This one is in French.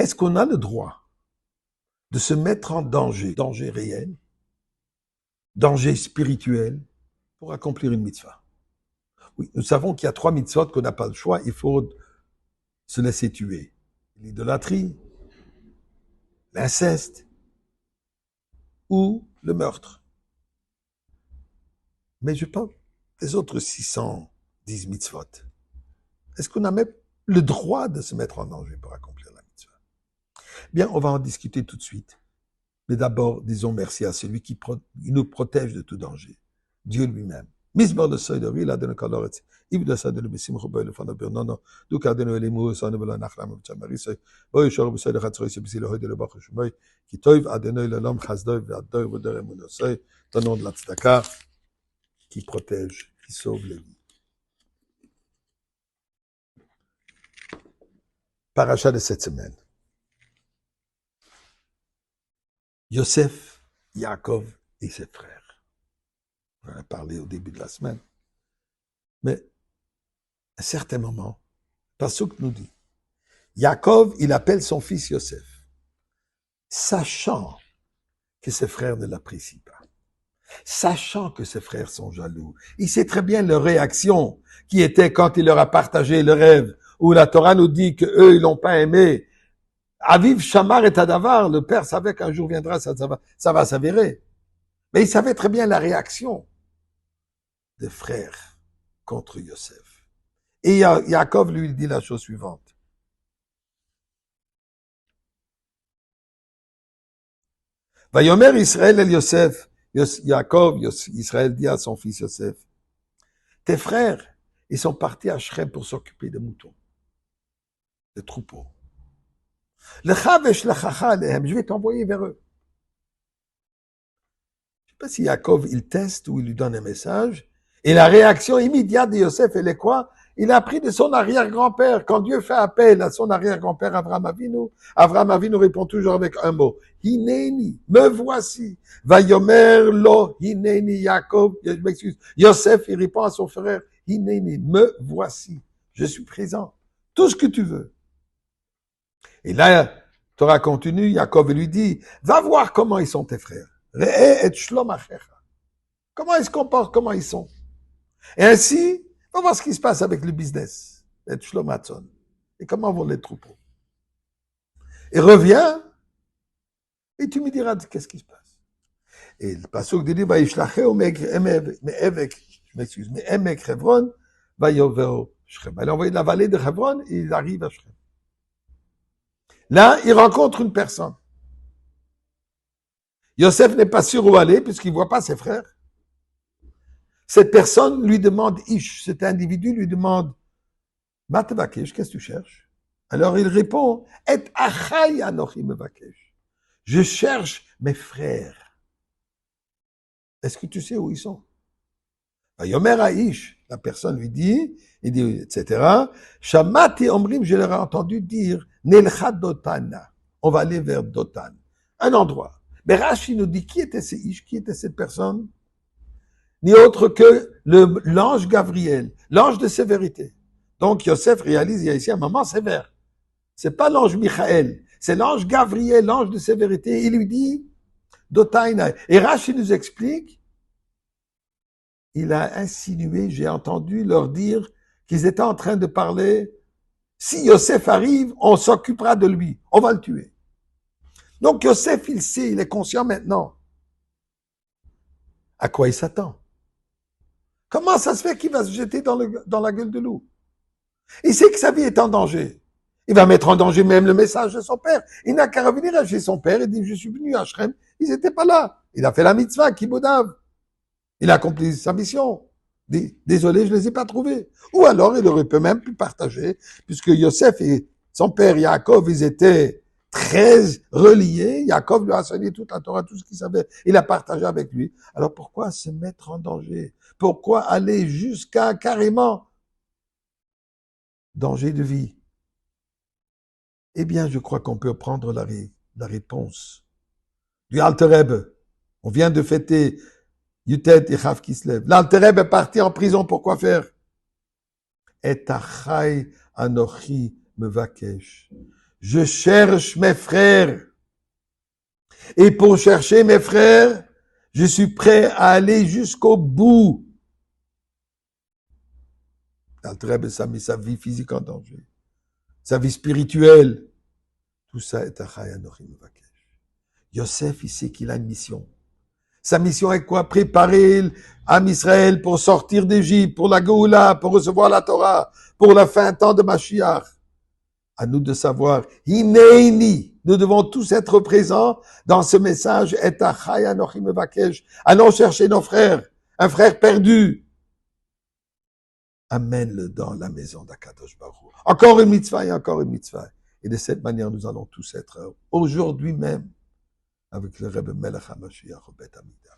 Est-ce qu'on a le droit de se mettre en danger, danger réel, danger spirituel, pour accomplir une mitzvah? Oui, nous savons qu'il y a 3 mitzvot qu'on n'a pas le choix, il faut se laisser tuer. L'idolâtrie, l'inceste ou le meurtre. Mais je parle des autres 610 mitzvot. Est-ce qu'on a même le droit de se mettre en danger pour accomplir la mitzvah? Bien, on va en discuter tout de suite. Mais d'abord, disons merci à celui qui nous protège de tout danger, Dieu lui-même. Misbar le seuil de riz, la donne caloret, il de ça de le bessim roboy le fan de non non, du cadeno les mots sans ne veulent n'achlam chamari c'est, boy chor le seuil de khatsoi c'est bisi le hoy de le bach shmoy, qui toiv adeno le lam khasdoy vadoy vodere monosoi, au nom de la tzedaka, qui protège, qui sauve les vies. Paracha de cette semaine. Yosef, Yaakov et ses frères. On en a parlé au début de la semaine. Mais à un certain moment, Passouk nous dit, Yaakov, il appelle son fils Yosef, sachant que ses frères ne l'apprécient pas, sachant que ses frères sont jaloux. Il sait très bien leur réaction qui était quand il leur a partagé le rêve, où la Torah nous dit que eux ils l'ont pas aimé. Aviv Shamar et Tadavar, le père savait qu'un jour viendra, ça va s'avérer. Mais il savait très bien la réaction des frères contre Yosef. Et Yaakov lui dit la chose suivante. Vayomer Israël el Yosef, Yaakov, Israël dit à son fils Yosef, tes frères, ils sont partis à Shrem pour s'occuper des moutons, des troupeaux. Je vais t'envoyer vers eux. Je ne sais pas si Yaakov, il teste ou il lui donne un message. Et la réaction immédiate de Yosef, elle est quoi? Il a appris de son arrière-grand-père. Quand Dieu fait appel à son arrière-grand-père Avraham Avinu répond toujours avec un mot. Hineni, me voici. Vayomer lo, Hineni Yaakov, je m'excuse. Yosef, il répond à son frère, Hineni, me voici. Je suis présent. Tout ce que tu veux. Et là, Torah continue, Yaakov lui dit, va voir comment ils sont tes frères. Re'e et shlom achecha. Comment ils se comportent, comment ils sont. Et ainsi, on va voir ce qui se passe avec le business. Et shlom hatzon. Et comment vont les troupeaux. Et reviens, et tu me diras qu'est-ce qui se passe. Et le pasuk dit, va yishlacheu me'evek, je m'excuse, me'emek Hebron, va yoveo Shrem. Il a envoyé de la vallée de Hebron, et il arrive à Shrem. Là, il rencontre une personne. Yosef n'est pas sûr où aller puisqu'il ne voit pas ses frères. Cette personne lui demande, cet individu lui demande, Matvakesh, qu'est-ce que tu cherches? Alors il répond, Et achai anochi mevakesh. Je cherche mes frères. Est-ce que tu sais où ils sont? Yomer Aish, la personne lui dit, il dit, etc. Shamati omrim, je leur ai entendu dire, Nelcha Dotana. On va aller vers Dotan. Un endroit. Mais Rashi nous dit, qui était ce Ish, qui était cette personne? Ni autre que l'ange Gabriel, l'ange de sévérité. Donc Yosef réalise, il y a ici un moment sévère. C'est pas l'ange Michael, c'est l'ange Gabriel, l'ange de sévérité. Il lui dit, Dotaina. Et Rashi nous explique, il a insinué, j'ai entendu leur dire qu'ils étaient en train de parler, si Yosef arrive, on s'occupera de lui, on va le tuer. Donc Yosef, il sait, il est conscient maintenant. À quoi il s'attend? Comment ça se fait qu'il va se jeter dans la gueule de loup? Il sait que sa vie est en danger. Il va mettre en danger même le message de son père. Il n'a qu'à revenir chez son père et dire, je suis venu à Shrem. Ils n'étaient pas là. Il a fait la mitzvah, Kibodav. Il a accompli sa mission. Désolé, je ne les ai pas trouvés. Ou alors, il aurait pu même pu partager, puisque Yosef et son père Yaakov, ils étaient très reliés. Yaakov lui a enseigné toute la Torah, tout ce qu'il savait. Il a partagé avec lui. Alors pourquoi se mettre en danger? Pourquoi aller jusqu'à carrément danger de vie? Eh bien, je crois qu'on peut prendre la réponse du Alter Rebbe. On vient de fêter Yutet et Chav Kislev. L'Alter Rebbe est parti en prison pour quoi faire? Et achai anochi mevakesh. je cherche mes frères. Et pour chercher mes frères, je suis prêt à aller jusqu'au bout. L'Alter Rebbe a mis sa vie physique en danger, sa vie spirituelle. Tout ça est à Chaya Nochim Mevakesh. Yosef, il sait qu'il a une mission. Sa mission est quoi? Préparer Am Israël pour sortir d'Égypte, pour la Géoula, pour recevoir la Torah, pour la fin temps de Mashiach. À nous de savoir, Hineini, nous devons tous être présents dans ce message, et à Chaya Nochim Mevakesh. Allons chercher nos frères, un frère perdu. Amène-le dans la maison d'Akadosh Baruch Hu. Encore une mitzvah et encore une mitzvah. Et de cette manière, nous allons tous être aujourd'hui même avec le Rebbe Melech HaMashiach au Beth Hamikdash.